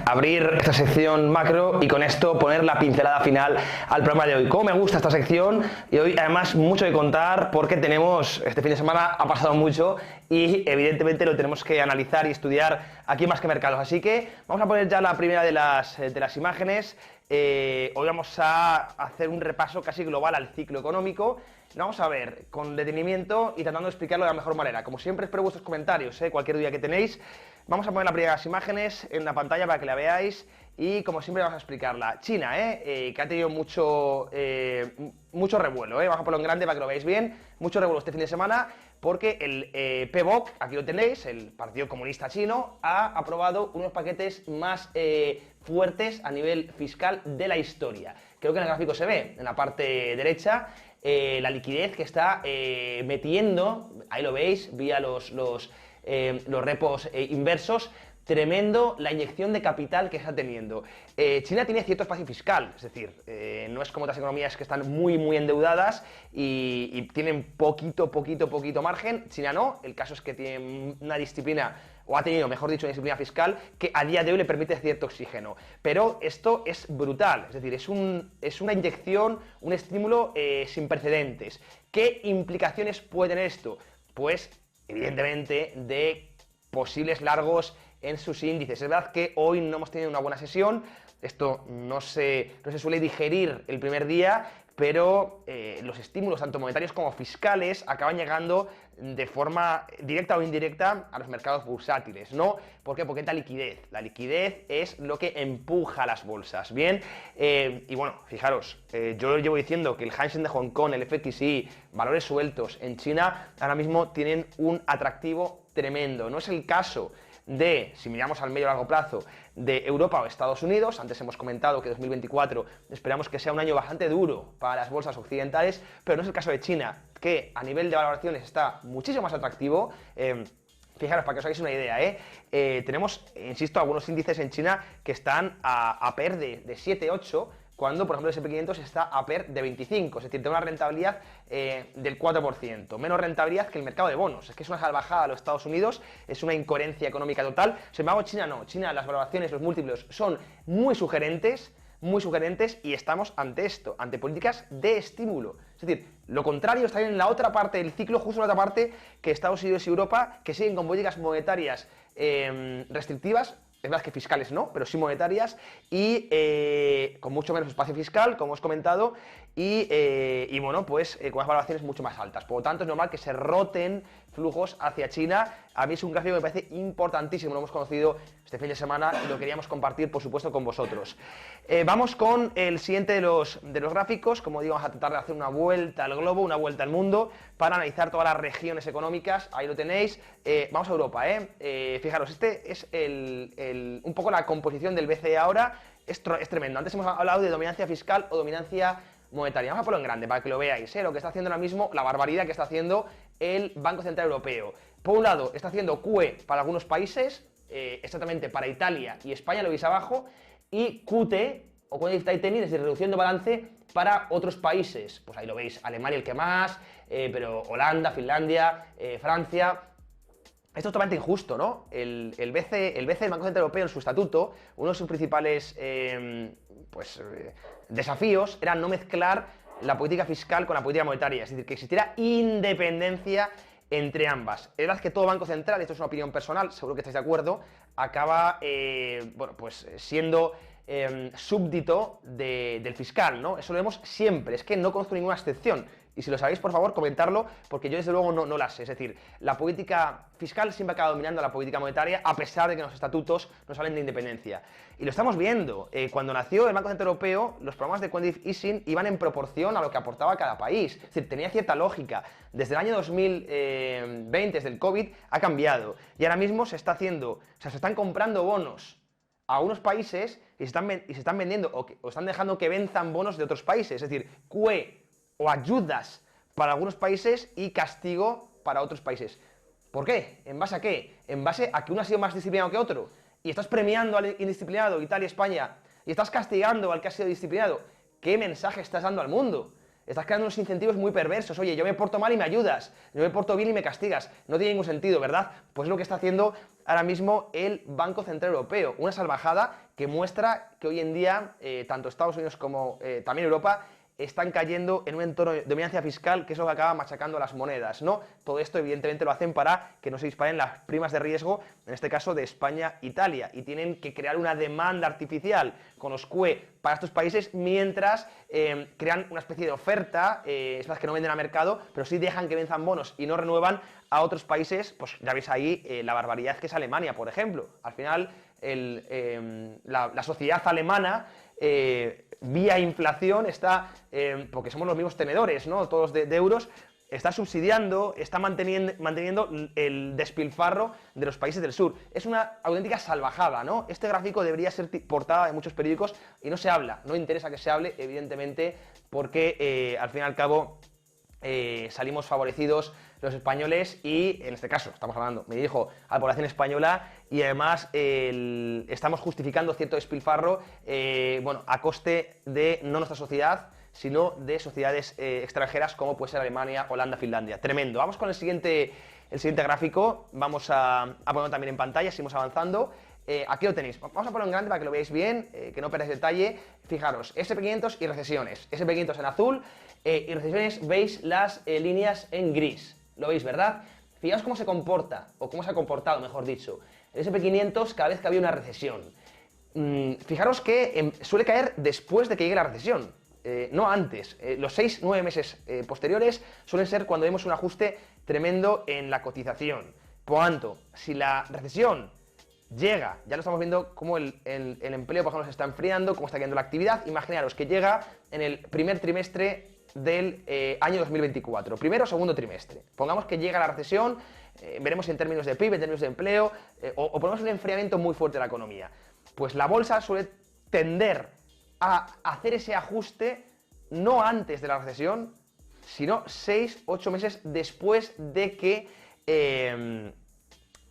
abrir esta sección macro y con esto poner la pincelada final al programa de hoy. Cómo me gusta esta sección y hoy además mucho de contar porque tenemos, este fin de semana ha pasado mucho y evidentemente lo tenemos que analizar y estudiar aquí en Más que Mercados. Así que vamos a poner ya la primera de las imágenes. Hoy vamos a hacer un repaso casi global al ciclo económico. Lo vamos a ver con detenimiento y tratando de explicarlo de la mejor manera. Como siempre espero vuestros comentarios, cualquier duda que tenéis. Vamos a poner la primera de las imágenes en la pantalla para que la veáis y como siempre vamos a explicarla. China, que ha tenido mucho revuelo, vamos a ponerlo en grande para que lo veáis bien. Mucho revuelo este fin de semana porque el PBOC, aquí lo tenéis, el Partido Comunista Chino, ha aprobado unos paquetes más fuertes a nivel fiscal de la historia. Creo que en el gráfico se ve, en la parte derecha, la liquidez que está metiendo, ahí lo veis, vía los repos inversos. Tremendo la inyección de capital que está teniendo. China tiene cierto espacio fiscal, es decir, no es como otras economías que están muy endeudadas y tienen poquito margen. China no, el caso es que tiene una disciplina, o ha tenido, mejor dicho, una disciplina fiscal que a día de hoy le permite cierto oxígeno. Pero esto es brutal, es decir, es una inyección, un estímulo sin precedentes. ¿Qué implicaciones puede tener esto? Pues, evidentemente, de posibles largos en sus índices. Es verdad que hoy no hemos tenido una buena sesión, esto no se suele digerir el primer día, pero los estímulos tanto monetarios como fiscales acaban llegando de forma directa o indirecta a los mercados bursátiles, ¿no? ¿Por qué? Porque es la liquidez es lo que empuja a las bolsas, ¿bien? Y bueno, fijaros, yo llevo diciendo que el Hang Seng de Hong Kong, el FXI, valores sueltos en China, ahora mismo tienen un atractivo tremendo. No es el caso de, si miramos al medio y largo plazo, de Europa o Estados Unidos. Antes hemos comentado que 2024 esperamos que sea un año bastante duro para las bolsas occidentales, pero no es el caso de China, que a nivel de valoraciones está muchísimo más atractivo. Fijaros, para que os hagáis una idea, tenemos, insisto, algunos índices en China que están a PER de 7, 8, cuando, por ejemplo, el S&P500 está a PER de 25, es decir, tiene una rentabilidad del 4%, menos rentabilidad que el mercado de bonos. Es que es una salvajada a los Estados Unidos, es una incoherencia económica total. Sin embargo, China no, China las valoraciones, los múltiplos son muy sugerentes y estamos ante esto, ante políticas de estímulo. Es decir, lo contrario está en la otra parte del ciclo, justo en la otra parte, que Estados Unidos y Europa, que siguen con políticas monetarias restrictivas. Es verdad que fiscales no, pero sí monetarias y con mucho menos espacio fiscal, como os he comentado, y bueno, pues con las valoraciones mucho más altas. Por lo tanto, es normal que se roten flujos hacia China. A mí es un gráfico que me parece importantísimo, lo hemos conocido este fin de semana y lo queríamos compartir, por supuesto, con vosotros. Vamos con el siguiente de los gráficos. Como digo, vamos a tratar de hacer una vuelta al globo, una vuelta al mundo, para analizar todas las regiones económicas. Ahí lo tenéis. Vamos a Europa, fijaros, este es un poco la composición del BCE ahora. Es tremendo. Antes hemos hablado de dominancia fiscal o dominancia monetaria. Vamos a ponerlo en grande para que lo veáis, lo que está haciendo ahora mismo, la barbaridad que está haciendo el Banco Central Europeo. Por un lado, está haciendo QE para algunos países, exactamente para Italia y España, lo veis abajo, y QT, o Quantitative Tightening, es decir, reducción de balance para otros países. Pues ahí lo veis, Alemania el que más, pero Holanda, Finlandia, Francia. Esto es totalmente injusto, ¿no? El BCE, el Banco Central Europeo, en su estatuto, uno de sus principales desafíos era no mezclar la política fiscal con la política monetaria, es decir, que existiera independencia entre ambas. Es verdad que todo banco central, esto es una opinión personal, seguro que estáis de acuerdo, acaba siendo súbdito del fiscal, ¿no? Eso lo vemos siempre, es que no conozco ninguna excepción. Y si lo sabéis, por favor, comentarlo, porque yo desde luego no la sé. Es decir, la política fiscal siempre acaba dominando a la política monetaria, a pesar de que los estatutos nos hablen de independencia. Y lo estamos viendo. Cuando nació el Banco Central Europeo, los programas de quantitative easing iban en proporción a lo que aportaba cada país. Es decir, tenía cierta lógica. Desde el año 2020, desde el COVID, ha cambiado. Y ahora mismo se están comprando bonos a unos países y se están vendiendo o están dejando que venzan bonos de otros países. Es decir, QE o ayudas para algunos países y castigo para otros países. ¿Por qué? ¿En base a qué? En base a que uno ha sido más disciplinado que otro. Y estás premiando al indisciplinado, Italia, España, y estás castigando al que ha sido disciplinado. ¿Qué mensaje estás dando al mundo? Estás creando unos incentivos muy perversos. Oye, yo me porto mal y me ayudas, yo me porto bien y me castigas. No tiene ningún sentido, ¿verdad? Pues es lo que está haciendo ahora mismo el Banco Central Europeo. Una salvajada que muestra que hoy en día, tanto Estados Unidos como también Europa, están cayendo en un entorno de dominancia fiscal, que es lo que acaba machacando las monedas, ¿no? Todo esto, evidentemente, lo hacen para que no se disparen las primas de riesgo, en este caso de España e Italia, y tienen que crear una demanda artificial con los QE para estos países mientras crean una especie de oferta, es más que no venden a mercado, pero sí dejan que venzan bonos y no renuevan a otros países, pues ya veis ahí la barbaridad que es Alemania, por ejemplo. Al final, la sociedad alemana, vía inflación, está, porque somos los mismos tenedores, ¿no? Todos de euros, está subsidiando, está manteniendo el despilfarro de los países del sur. Es una auténtica salvajada, ¿no? Este gráfico debería ser portada de muchos periódicos y no se habla, no interesa que se hable, evidentemente, porque al fin y al cabo salimos favorecidos los españoles y, en este caso, estamos hablando, me dirijo a la población española y además estamos justificando cierto despilfarro, bueno, a coste de no nuestra sociedad, sino de sociedades extranjeras como puede ser Alemania, Holanda, Finlandia. Tremendo. Vamos con el siguiente gráfico, vamos a ponerlo también en pantalla, seguimos avanzando. Aquí lo tenéis, vamos a ponerlo en grande para que lo veáis bien, que no perdáis detalle. Fijaros, SP500 y recesiones, SP500 en azul y recesiones, veis las líneas en gris, lo veis, ¿verdad? Fijaos cómo se comporta, o cómo se ha comportado, mejor dicho, el SP500 cada vez que había una recesión. Fijaros que suele caer después de que llegue la recesión, no antes. Los 6-9 meses posteriores suelen ser cuando vemos un ajuste tremendo en la cotización. Por tanto, si la recesión llega, ya lo estamos viendo cómo el empleo, por ejemplo, se está enfriando, cómo está cayendo la actividad. Imaginaros que llega en el primer trimestre del año 2024, primero o segundo trimestre. Pongamos que llega la recesión, veremos en términos de PIB, en términos de empleo, o ponemos un enfriamiento muy fuerte de la economía. Pues la bolsa suele tender a hacer ese ajuste no antes de la recesión, sino 6-8 meses después de que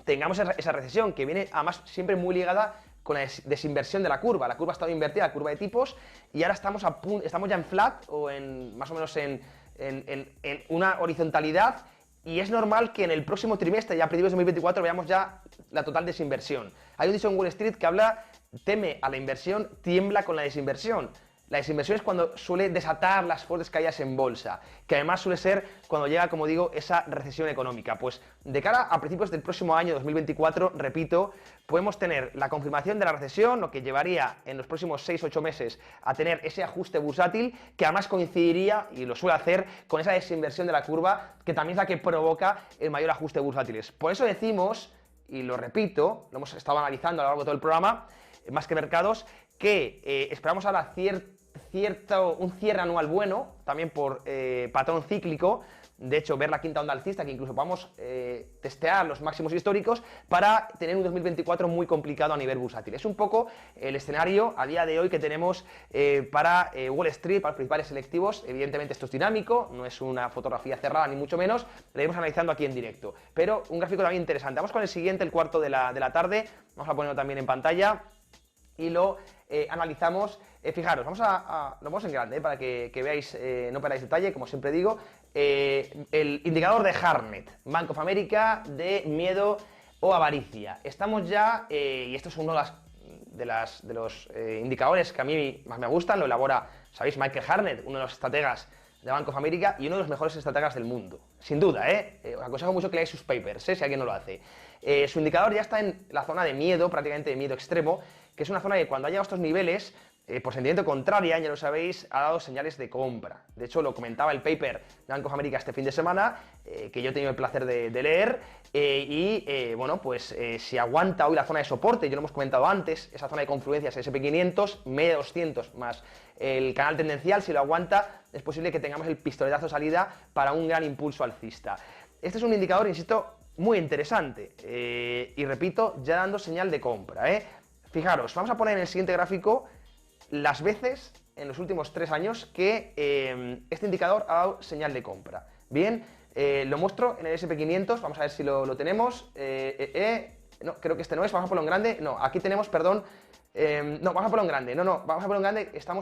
tengamos esa recesión, que viene además siempre muy ligada con la desinversión de la curva. La curva ha estado invertida, la curva de tipos, y ahora estamos ya en flat, o en más o menos en una horizontalidad, y es normal que en el próximo trimestre, ya a principios de 2024, veamos ya la total desinversión. Hay un dicho en Wall Street que habla, teme a la inversión, tiembla con la desinversión. La desinversión es cuando suele desatar las fuertes caídas en bolsa, que además suele ser cuando llega, como digo, esa recesión económica. Pues de cara a principios del próximo año 2024, repito, podemos tener la confirmación de la recesión, lo que llevaría en los próximos 6-8 meses a tener ese ajuste bursátil, que además coincidiría, y lo suele hacer, con esa desinversión de la curva, que también es la que provoca el mayor ajuste bursátil. Por eso decimos, y lo repito, lo hemos estado analizando a lo largo de todo el programa, Más que Mercados, que esperamos ahora un cierre anual bueno, también por patrón cíclico, de hecho ver la quinta onda alcista, que incluso podamos testear los máximos históricos para tener un 2024 muy complicado a nivel bursátil. Es un poco el escenario a día de hoy que tenemos para Wall Street, para los principales selectivos. Evidentemente esto es dinámico, no es una fotografía cerrada ni mucho menos, lo iremos analizando aquí en directo, pero un gráfico también interesante. Vamos con el siguiente, el cuarto de la tarde, vamos a ponerlo también en pantalla y lo analizamos. Fijaros, lo vamos en grande para que veáis, no perdáis detalle, como siempre digo. El indicador de Hartnett, Bank of America, de miedo o avaricia. Estamos ya, y esto es uno de los indicadores que a mí más me gustan, lo elabora, sabéis, Michael Hartnett, uno de los estrategas de Bank of America y uno de los mejores estrategas del mundo, sin duda, os aconsejo mucho que leáis sus papers, si alguien no lo hace. Su indicador ya está en la zona de miedo, prácticamente de miedo extremo, que es una zona que cuando ha llegado a estos niveles, por sentimiento contraria, ya lo sabéis, ha dado señales de compra. De hecho, lo comentaba el paper de Bank of America este fin de semana, que yo he tenido el placer de leer, bueno, pues si aguanta hoy la zona de soporte, ya lo hemos comentado antes, esa zona de confluencias SP500, media 200 más el canal tendencial, si lo aguanta, es posible que tengamos el pistoletazo de salida para un gran impulso alcista. Este es un indicador, insisto, muy interesante, y repito, ya dando señal de compra, Fijaros, vamos a poner en el siguiente gráfico las veces en los últimos 3 años que este indicador ha dado señal de compra. Bien, lo muestro en el SP500, vamos a ver si lo tenemos. No, creo que este no es, vamos a ponerlo en grande. No, aquí tenemos, perdón, No, vamos a ponerlo en grande. No, vamos a ponerlo en grande. Este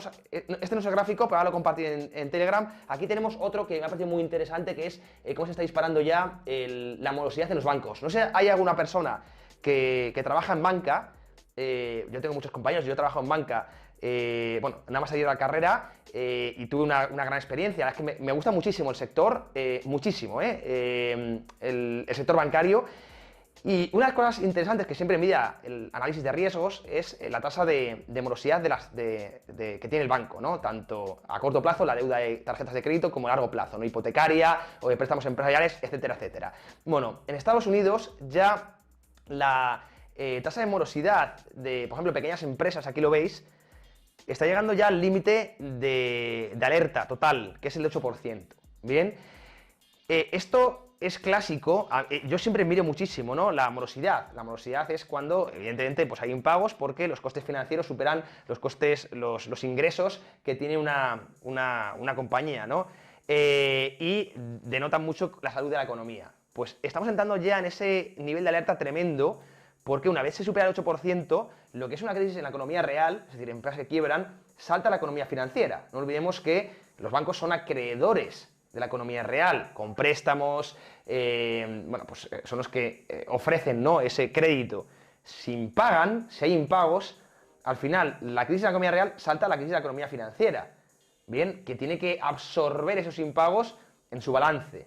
no es el gráfico, pero ahora lo compartí en Telegram. Aquí tenemos otro que me ha parecido muy interesante, que es cómo se está disparando ya la morosidad en los bancos. No sé, hay alguna persona que trabaja en banca. Yo tengo muchos compañeros, yo trabajo en banca. Bueno, nada más salir de la carrera y tuve una gran experiencia. Es que me gusta muchísimo el sector, muchísimo, el sector bancario. Y una de las cosas interesantes que siempre mide el análisis de riesgos es la tasa de morosidad que tiene el banco, ¿no? Tanto a corto plazo, la deuda de tarjetas de crédito, como a largo plazo, ¿no? Hipotecaria o de préstamos empresariales, etcétera, etcétera. Bueno, en Estados Unidos ya la tasa de morosidad de, por ejemplo, pequeñas empresas, aquí lo veis, está llegando ya al límite de alerta total, que es el de 8%. Bien, esto es clásico. Yo siempre miro muchísimo, ¿no? La morosidad. La morosidad es cuando, evidentemente, pues hay impagos porque los costes financieros superan los ingresos que tiene una compañía, ¿no? Y denotan mucho la salud de la economía. Pues estamos entrando ya en ese nivel de alerta tremendo, porque una vez se supera el 8%, lo que es una crisis en la economía real, es decir, empresas que quiebran, salta a la economía financiera. No olvidemos que los bancos son acreedores de la economía real, con préstamos, bueno, pues son los que ofrecen, ¿no?, ese crédito. Si hay impagos, al final la crisis de la economía real salta a la crisis de la economía financiera, bien, que tiene que absorber esos impagos en su balance.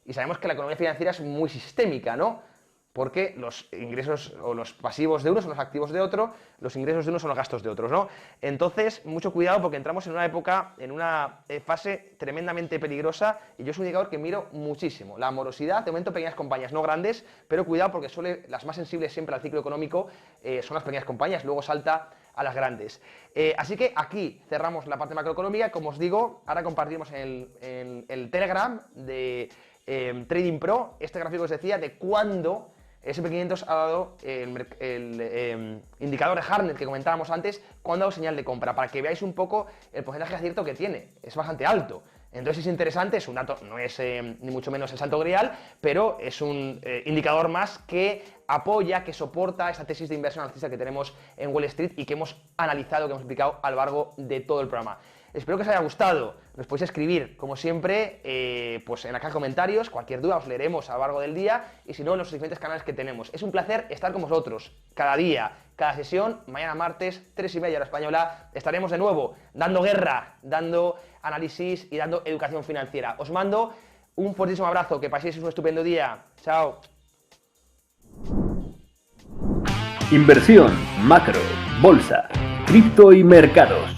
Y sabemos que la economía financiera es muy sistémica, ¿no? Porque los ingresos o los pasivos de uno son los activos de otro, los ingresos de uno son los gastos de otros, ¿no? Entonces, mucho cuidado porque entramos en una época, en una fase tremendamente peligrosa, y yo es un indicador que miro muchísimo. La morosidad, de momento pequeñas compañías, no grandes, pero cuidado porque las más sensibles siempre al ciclo económico son las pequeñas compañías, luego salta a las grandes. Así que aquí cerramos la parte macroeconómica. Como os digo, ahora compartimos en el Telegram de Trading Pro este gráfico que os decía de cuándo S&P 500 ha dado el indicador de Hartnett que comentábamos antes, cuando ha dado señal de compra, para que veáis un poco el porcentaje de acierto que tiene. Es bastante alto. Entonces es interesante, es un dato, no es ni mucho menos el santo grial, pero es un indicador más que apoya, que soporta esta tesis de inversión alcista que tenemos en Wall Street y que hemos analizado, que hemos explicado a lo largo de todo el programa. Espero que os haya gustado. Nos podéis escribir, como siempre, pues en la caja de comentarios. Cualquier duda os leeremos a lo largo del día, y si no, en los diferentes canales que tenemos. Es un placer estar con vosotros cada día, cada sesión. Mañana martes, 3:30 hora española, estaremos de nuevo dando guerra, dando análisis y dando educación financiera. Os mando un fortísimo abrazo, que paséis un estupendo día. Chao. Inversión, macro, bolsa, cripto y mercados.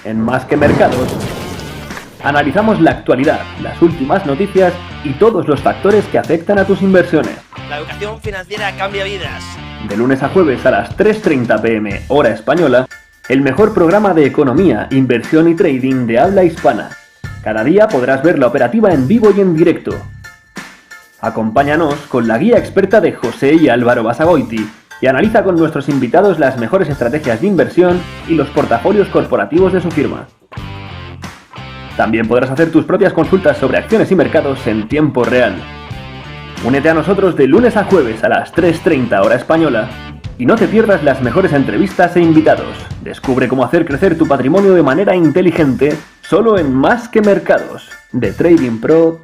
En Más que Mercados, analizamos la actualidad, las últimas noticias y todos los factores que afectan a tus inversiones. La educación financiera cambia vidas. De lunes a jueves a las 3:30 p.m. hora española, el mejor programa de economía, inversión y trading de habla hispana. Cada día podrás ver la operativa en vivo y en directo. Acompáñanos con la guía experta de José y Álvaro Basagoiti y analiza con nuestros invitados las mejores estrategias de inversión y los portafolios corporativos de su firma. También podrás hacer tus propias consultas sobre acciones y mercados en tiempo real. Únete a nosotros de lunes a jueves a las 3:30 hora española y no te pierdas las mejores entrevistas e invitados. Descubre cómo hacer crecer tu patrimonio de manera inteligente solo en Más que Mercados, de Trading Pro.